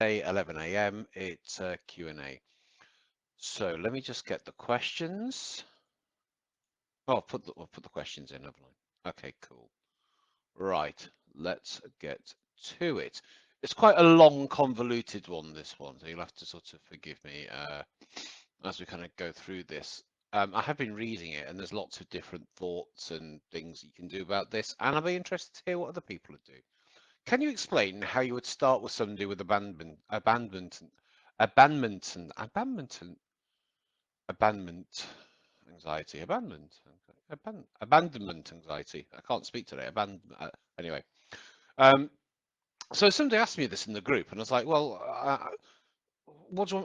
11 a.m. It's Q&A. So let me just get the questions. Oh, I'll put the questions in, haven't I? Okay, cool. Right, let's get to it. It's quite a long, convoluted one, this one, so you'll have to sort of forgive me as we kind of go through this. I have been reading it, and there's lots of different thoughts and things you can do about this, and I'll be interested to hear what other people would do. Can you explain how you would start with somebody with abandonment anxiety, abandonment anxiety? I can't speak today. Anyway, um, so somebody asked me this in the group, and I was like, well, I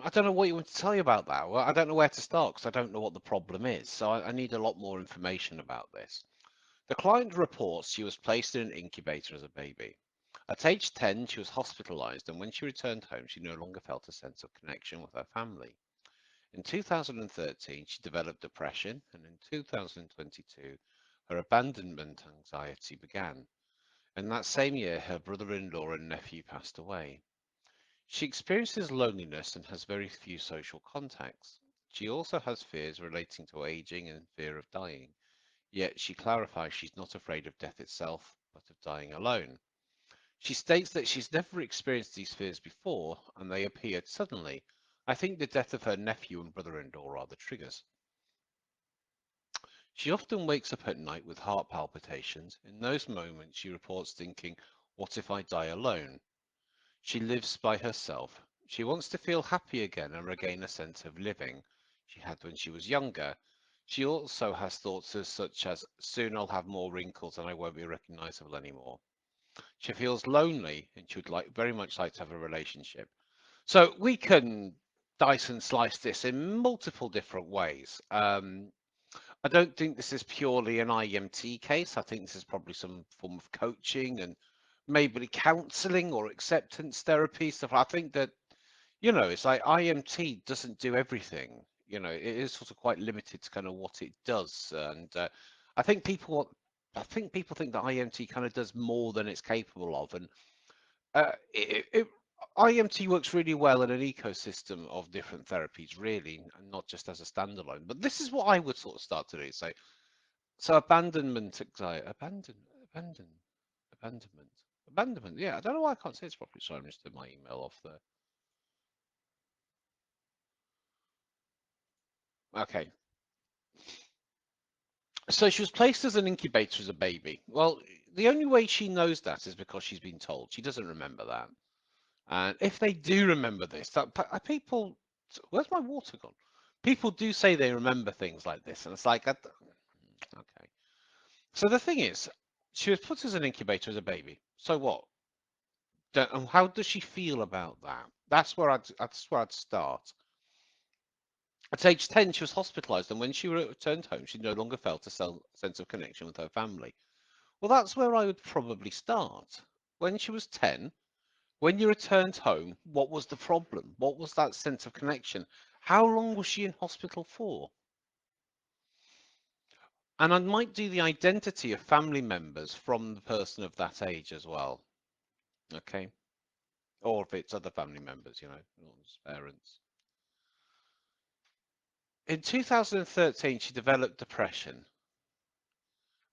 don't know what you want to tell you about that. Well, I don't know where to start because I don't know what the problem is. So I need a lot more information about this. The client reports she was placed in an incubator as a baby. At age 10, she was hospitalized, and when she returned home, she no longer felt a sense of connection with her family. In 2013, she developed depression, and in 2022, her abandonment anxiety began. In that same year, her brother-in-law and nephew passed away. She experiences loneliness and has very few social contacts. She also has fears relating to aging and fear of dying. Yet she clarifies she's not afraid of death itself, but of dying alone. She states that she's never experienced these fears before, and they appeared suddenly. I think the death of her nephew and brother-in-law are the triggers. She often wakes up at night with heart palpitations. In those moments, she reports thinking, "What if I die alone?" She lives by herself. She wants to feel happy again and regain a sense of living she had when she was younger. She also has thoughts such as, "Soon I'll have more wrinkles and I won't be recognizable anymore." She feels lonely and she would very much like to have a relationship. So we can dice and slice this in multiple different ways. I don't think this is purely an IEMT case. I think this is probably some form of coaching and maybe counseling or acceptance therapy stuff. I think that, it's like IEMT doesn't do everything. It is sort of quite limited to kind of what it does. And I think people, I think people think that IEMT kind of does more than it's capable of. And IEMT works really well in an ecosystem of different therapies, really, and not just as a standalone. But this is what I would sort of start to do. So abandonment anxiety, abandonment. Yeah, I don't know why I can't say it's properly. Sorry, I just took my email off there. Okay. So she was placed as an incubator as a baby. Well, the only way she knows that is because she's been told. She doesn't remember that. And if they do remember this, people, where's my water gone? People do say they remember things like this, and it's like, okay. So the thing is, she was put as an incubator as a baby. So what? How does she feel about that? That's where I'd start. At age 10, she was hospitalized, and when she returned home, she no longer felt a sense of connection with her family. Well, that's where I would probably start. When she was 10, when you returned home, what was the problem? What was that sense of connection? How long was she in hospital for? And I might do the identity of family members from the person of that age as well. Okay. Or if it's other family members, not just parents. In 2013, she developed depression,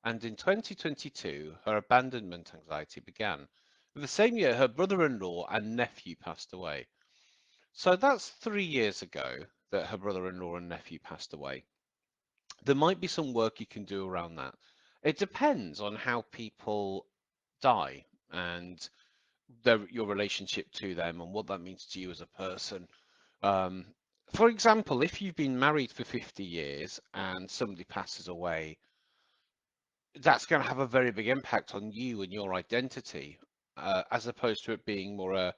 and in 2022, her abandonment anxiety began. The same year, her brother-in-law and nephew passed away. So that's 3 years ago that her brother-in-law and nephew passed away. There might be some work you can do around that. It depends on how people die and your relationship to them and what that means to you as a person. Um, for example, if you've been married for 50 years and somebody passes away, that's going to have a very big impact on you and your identity, as opposed to it being more a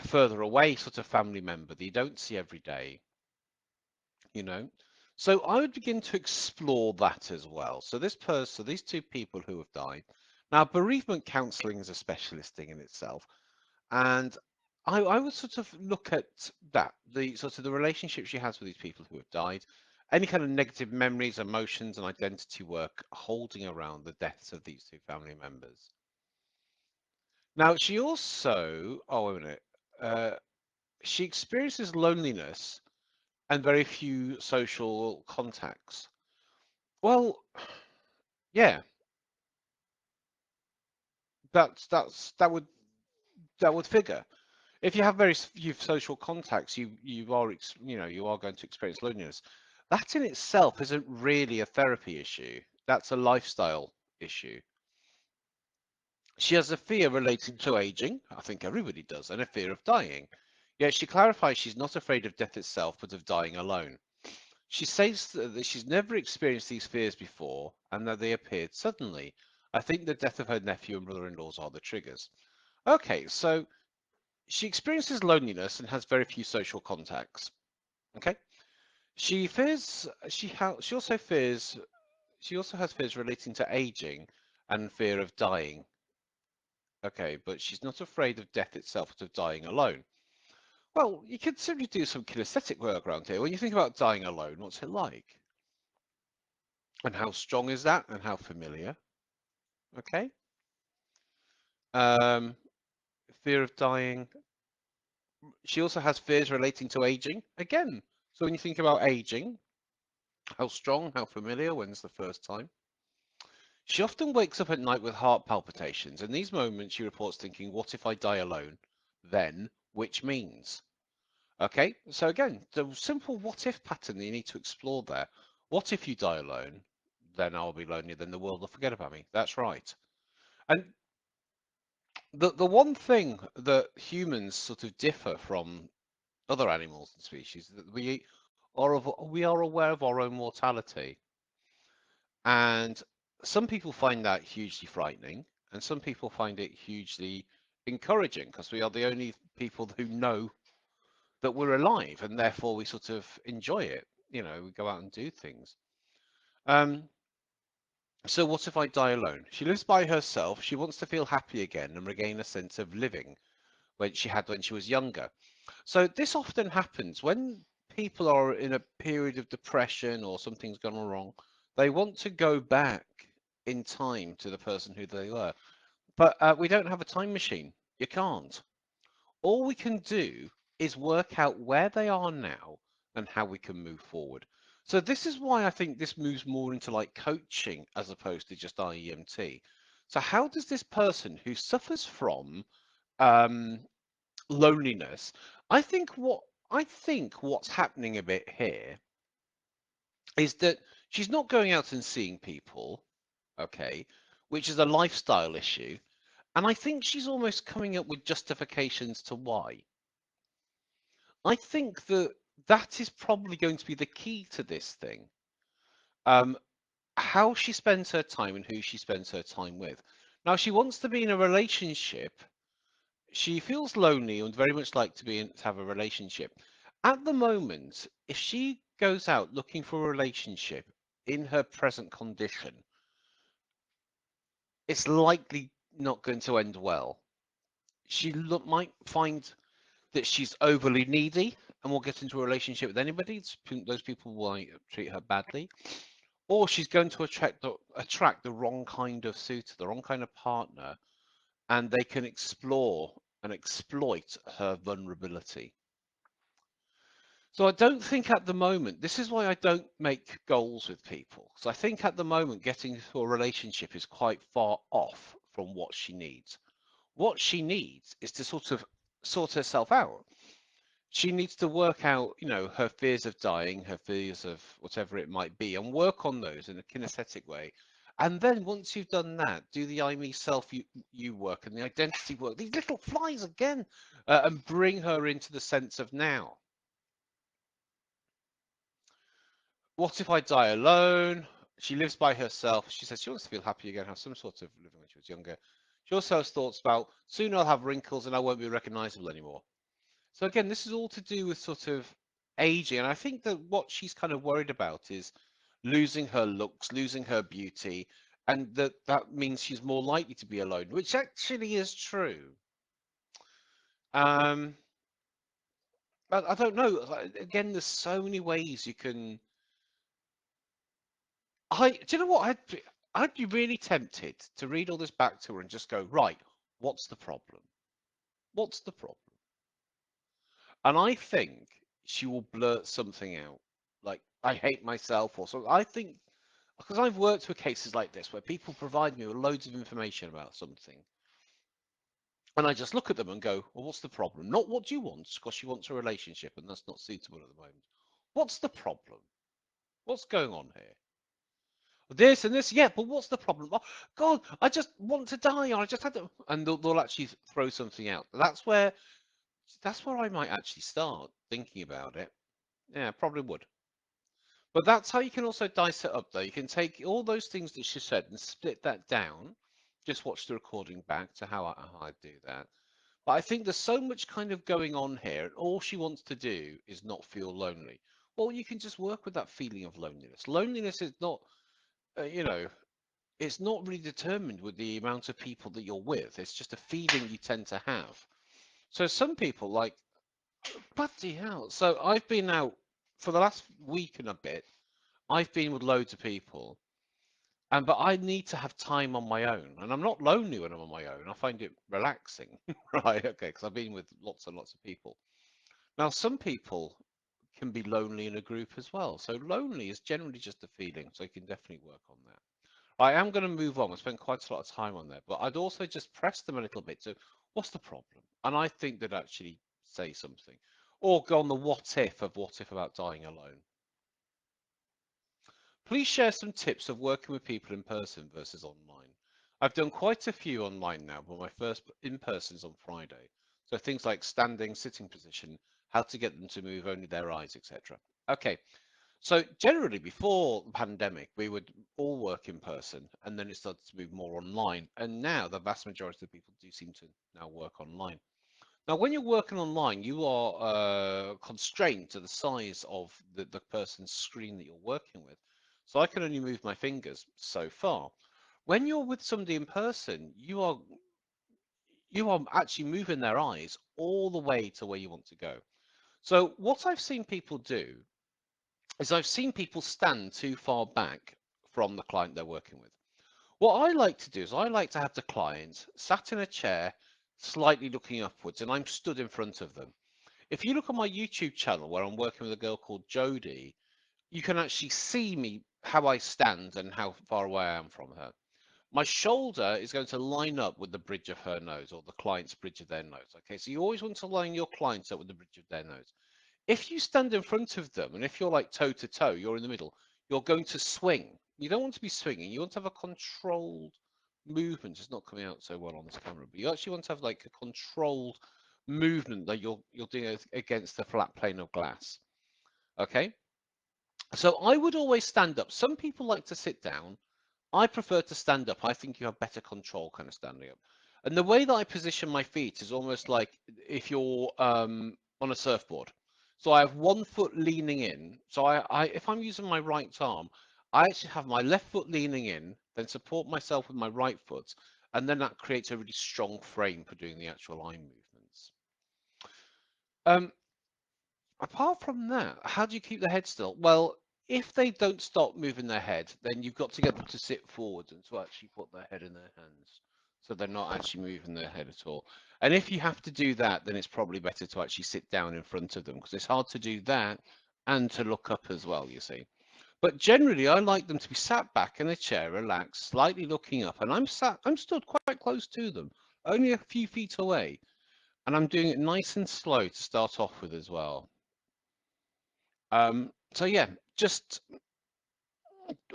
further away sort of family member that you don't see every day, you know. So I would begin to explore that as well. So these two people who have died. Now, bereavement counselling is a specialist thing in itself, and I would sort of look at that, the sort of the relationship she has with these people who have died, any kind of negative memories, emotions, and identity work holding around the deaths of these two family members. Now, she also, oh, wait a minute. Uh, she experiences loneliness and very few social contacts. Well, yeah, that would figure. If you have very few social contacts, you are going to experience loneliness. That in itself isn't really a therapy issue. That's a lifestyle issue. She has a fear relating to aging. I think everybody does, and a fear of dying. Yet she clarifies she's not afraid of death itself, but of dying alone. She says that she's never experienced these fears before and that they appeared suddenly. I think the death of her nephew and brother-in-laws are the triggers. Okay, so she experiences loneliness and has very few social contacts. Okay, she fears. She also has fears relating to aging and fear of dying. Okay, but she's not afraid of death itself, but of dying alone. Well, you could simply do some kinesthetic work around here. When you think about dying alone, what's it like? And how strong is that? And how familiar? Okay. Um, fear of dying. She also has fears relating to aging. Again, so when you think about aging, how strong, how familiar, when's the first time? She often wakes up at night with heart palpitations. In these moments, she reports thinking, what if I die alone? Then, which means? Okay, so again, the simple what if pattern that you need to explore there. What if you die alone? Then I'll be lonely, then the world will forget about me. That's right. And the one thing that humans sort of differ from other animals and species is that we are aware of our own mortality. And some people find that hugely frightening, and some people find it hugely encouraging because we are the only people who know that we're alive, and therefore we sort of enjoy it. We go out and do things. Um, so what if I die alone? She lives by herself. She wants to feel happy again and regain a sense of living when she was younger. So this often happens when people are in a period of depression or something's gone wrong. They want to go back in time to the person who they were, but we don't have a time machine. You can't. All we can do is work out where they are now and how we can move forward. So this is why I think this moves more into like coaching as opposed to just IEMT. So how does this person who suffers from um, loneliness, I think what's happening a bit here is that she's not going out and seeing people, okay, which is a lifestyle issue. And I think she's almost coming up with justifications to why. I think that that is probably going to be the key to this thing. Um, how she spends her time and who she spends her time with. Now, she wants to be in a relationship. She feels lonely and very much like to have a relationship. At the moment, if she goes out looking for a relationship in her present condition, it's likely not going to end well. Might find that she's overly needy and will get into a relationship with anybody. Those people will treat her badly, or she's going to attract the wrong kind of suitor, the wrong kind of partner, and they can explore and exploit her vulnerability. So I don't think at the moment, this is why I don't make goals with people. So I think at the moment, getting into a relationship is quite far off from what she needs. What she needs is to sort of sort herself out. She needs to work out, her fears of dying, her fears of whatever it might be, and work on those in a kinesthetic way. And then once you've done that, do the I, me, self, you work and the identity work, these little flies again, and bring her into the sense of now. What if I die alone? She lives by herself. She says she wants to feel happy again, have some sort of living when she was younger. She also has thoughts about soon I'll have wrinkles and I won't be recognizable anymore. So again, this is all to do with sort of aging, and I think that what she's kind of worried about is losing her looks, losing her beauty, and that means she's more likely to be alone, which actually is true. Um, but I don't know. Again, there's so many ways you can. Do you know what? I'd be really tempted to read all this back to her and just go, right, what's the problem? What's the problem? And I think she will blurt something out, like, I hate myself or something. I think, because I've worked with cases like this where people provide me with loads of information about something, and I just look at them and go, well, what's the problem? Not what do you want, because she wants a relationship and that's not suitable at the moment. What's the problem? What's going on here? This and this, yeah, but what's the problem? Oh, God, I just want to die, or I just had to, and they'll actually throw something out. That's where I might actually start thinking about it. Yeah, probably would. But that's how you can also dice it up, though. You can take all those things that she said and split that down. Just watch the recording back to how I do that. But I think there's so much kind of going on here, and all she wants to do is not feel lonely. Well, you can just work with that feeling of loneliness. Loneliness is not, you know, it's not really determined with the amount of people that you're with. It's just a feeling you tend to have. So some people like, bloody hell. So I've been out for the last week and a bit. I've been with loads of people, and but I need to have time on my own, and I'm not lonely when I'm on my own. I find it relaxing, right? Okay, because I've been with lots and lots of people. Now, some people can be lonely in a group as well. So lonely is generally just a feeling. So you can definitely work on that. I am going to move on. I spent quite a lot of time on that, but I'd also just press them a little bit. So, what's the problem? And I think they'd actually say something, or go on the what if about dying alone. Please share some tips of working with people in person versus online. I've done quite a few online now, but my first in person is on Friday. So things like standing, sitting position, how to get them to move only their eyes, etc. Okay, so generally before the pandemic, we would all work in person, and then it started to move more online. And now the vast majority of people do seem to now work online. Now, when you're working online, you are constrained to the size of the person's screen that you're working with. So I can only move my fingers so far. When you're with somebody in person, you are actually moving their eyes all the way to where you want to go. So what I've seen people do is I've seen people stand too far back from the client they're working with. What I like to do is I like to have the client sat in a chair, slightly looking upwards, and I'm stood in front of them. If you look on my YouTube channel where I'm working with a girl called Jodie, you can actually see me how I stand and how far away I am from her. My shoulder is going to line up with the bridge of her nose or the client's bridge of their nose. Okay, so you always want to line your clients up with the bridge of their nose. If you stand in front of them and if you're like toe to toe, you're in the middle, you're going to swing. You don't want to be swinging. You want to have a controlled movement. It's not coming out so well on this camera, but you actually want to have like a controlled movement that you're doing against the flat plane of glass. Okay, so I would always stand up. Some people like to sit down. I prefer to stand up. I think you have better control kind of standing up. And the way that I position my feet is almost like if you're on a surfboard. So I have one foot leaning in. So if I'm using my right arm, I actually have my left foot leaning in, then support myself with my right foot, and then that creates a really strong frame for doing the actual eye movements. Um, Apart from that, how do you keep the head still? Well, if they don't stop moving their head, then you've got to get them to sit forward and to actually put their head in their hands. So they're not actually moving their head at all. And if you have to do that, then it's probably better to actually sit down in front of them because it's hard to do that and to look up as well, you see. But generally, I like them to be sat back in a chair, relaxed, slightly looking up, and I'm stood quite close to them, only a few feet away, and I'm doing it nice and slow to start off with as well. So yeah, just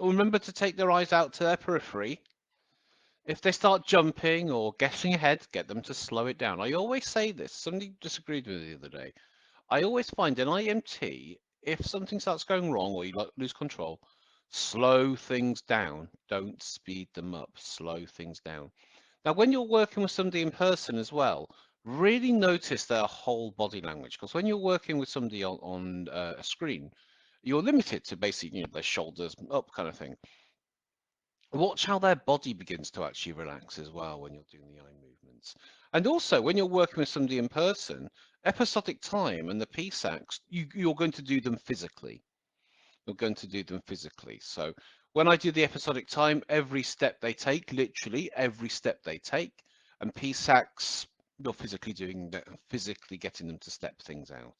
remember to take their eyes out to their periphery. If they start jumping or getting ahead, get them to slow it down. I always say this. Somebody disagreed with me the other day. I always find in IEMT, if something starts going wrong or you lose control, slow things down. Don't speed them up. Slow things down. Now, when you're working with somebody in person as well, really notice their whole body language because when you're working with somebody on a screen, you're limited to basically, their shoulders up kind of thing. Watch how their body begins to actually relax as well when you're doing the eye movements. And also, when you're working with somebody in person, episodic time and the PSACs, you're going to do them physically. You're going to do them physically. So when I do the episodic time, every step they take, literally every step they take, and PSACs, You're physically doing that, physically getting them to step things out.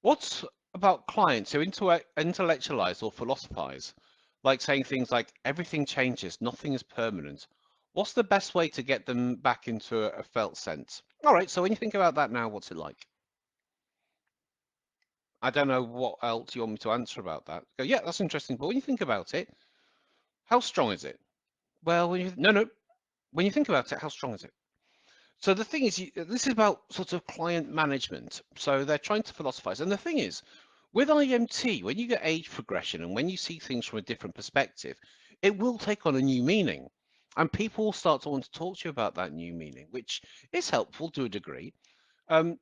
What about clients who intellectualize or philosophize, like saying things like everything changes, nothing is permanent? What's the best way to get them back into a felt sense? All right, so when you think about that now, what's it like? I don't know what else you want me to answer about that. Go, yeah, that's interesting, but when you think about it, how strong is it? Well, no, when you think about it, how strong is it? So the thing is, this is about sort of client management. So they're trying to philosophize. And the thing is, with IEMT, when you get age progression and when you see things from a different perspective, it will take on a new meaning. And people will start to want to talk to you about that new meaning, which is helpful to a degree. Um,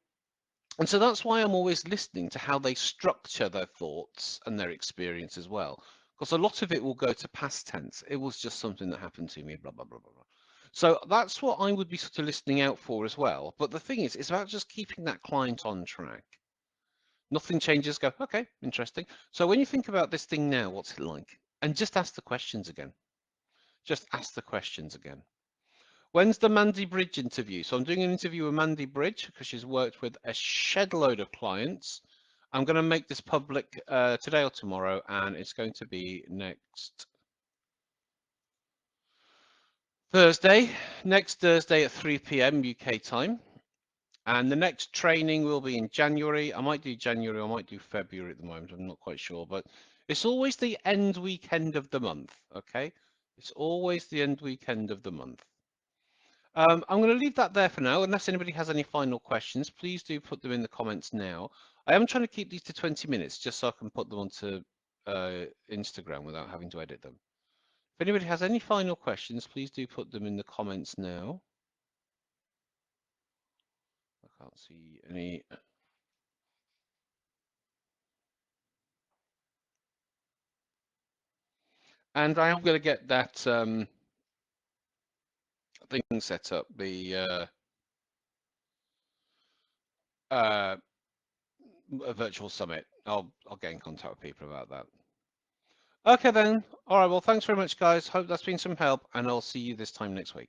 and so that's why I'm always listening to how they structure their thoughts and their experience as well. Because a lot of it will go to past tense. It was just something that happened to me, blah, blah, blah, blah, blah. So that's what I would be sort of listening out for as well. But the thing is, it's about just keeping that client on track. Nothing changes, go, okay, interesting. So when you think about this thing now, what's it like? And just ask the questions again. Just ask the questions again. When's the Mandy Bridge interview? So I'm doing an interview with Mandy Bridge because she's worked with a shed load of clients. I'm going to make this public today or tomorrow, and it's going to be next Thursday at 3 p.m. UK time. And the next training will be in January. I might do January, I might do February at the moment. I'm not quite sure, but it's always the end weekend of the month. Okay, it's always the end weekend of the month. I'm going to leave that there for now. Unless anybody has any final questions, please do put them in the comments now. I am trying to keep these to 20 minutes just so I can put them onto Instagram without having to edit them. If anybody has any final questions, please do put them in the comments now. I can't see any. And I am going to get that thing set up, the virtual summit. I'll get in contact with people about that. Okay then. All right. Well, thanks very much, guys. Hope that's been some help, and I'll see you this time next week.